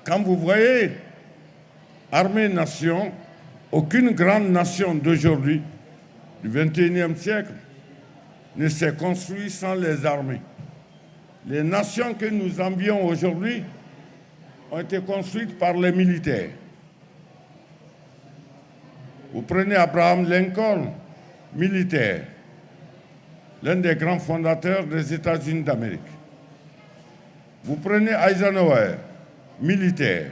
Quand vous voyez armée-nation, aucune grande nation d'aujourd'hui, du XXIe siècle, ne s'est construite sans les armées. Les nations que nous envions aujourd'hui ont été construites par les militaires. Vous prenez Abraham Lincoln, militaire, l'un des grands fondateurs des États-Unis d'Amérique. Vous prenez Eisenhower, militaire,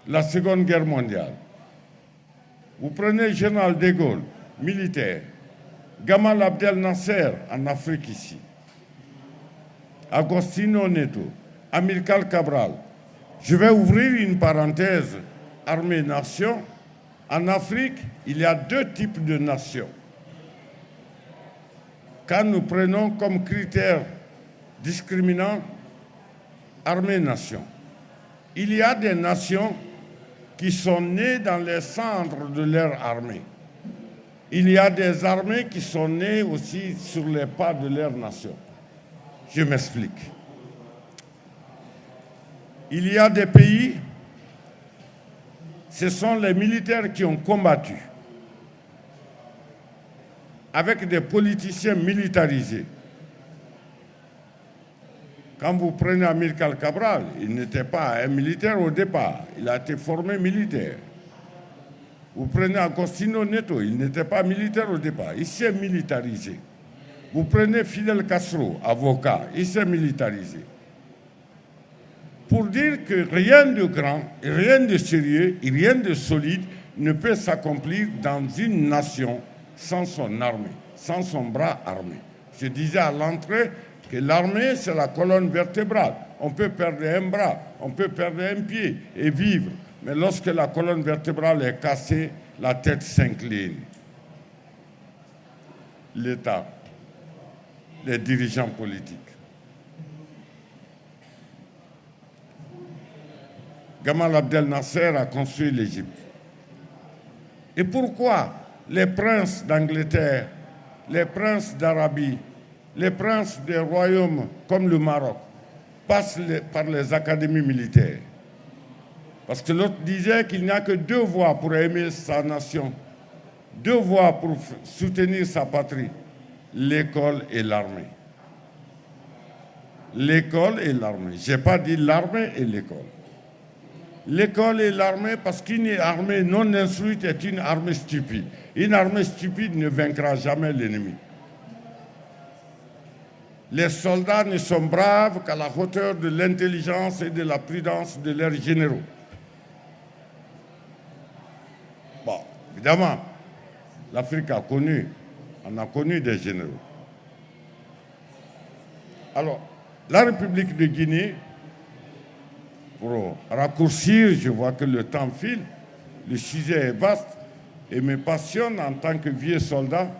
la Seconde Guerre mondiale. Vous prenez Général de Gaulle, militaire, Gamal Abdel Nasser en Afrique ici, Agostinho Neto, Amilcar Cabral. Je vais ouvrir une parenthèse, armée-nation. En Afrique, il y a deux types de nations. Quand nous prenons comme critère discriminant armée-nation, il y a des nations qui sont nées dans les cendres de leur armée. Il y a des armées qui sont nées aussi sur les pas de leur nation. Je m'explique. Il y a des pays, ce sont les militaires qui ont combattu avec des politiciens militarisés. Quand vous prenez Amilcar Cabral, il n'était pas un militaire au départ, il a été formé militaire. Vous prenez Agostinho Neto, il n'était pas militaire au départ, il s'est militarisé. Vous prenez Fidel Castro, avocat, il s'est militarisé. Pour dire que rien de grand, rien de sérieux, rien de solide ne peut s'accomplir dans une nation sans son armée, sans son bras armé. Je disais à l'entrée que l'armée, c'est la colonne vertébrale. On peut perdre un bras, on peut perdre un pied et vivre. Mais lorsque la colonne vertébrale est cassée, la tête s'incline. L'État, les dirigeants politiques. Gamal Abdel Nasser a construit l'Égypte. Et pourquoi les princes d'Angleterre, les princes d'Arabie, les princes des royaumes comme le Maroc passent par les académies militaires? Parce que l'autre disait qu'il n'y a que deux voies pour aimer sa nation, deux voies pour soutenir sa patrie, l'école et l'armée. L'école et l'armée. Je n'ai pas dit l'armée et l'école. L'école et l'armée, parce qu'une armée non instruite est une armée stupide. Une armée stupide ne vaincra jamais l'ennemi. Les soldats ne sont braves qu'à la hauteur de l'intelligence et de la prudence de leurs généraux. Bon, évidemment, l'Afrique a connu, on a connu des généraux. Alors, la République de Guinée, pour raccourcir, je vois que le temps file, le sujet est vaste et me passionne en tant que vieux soldat.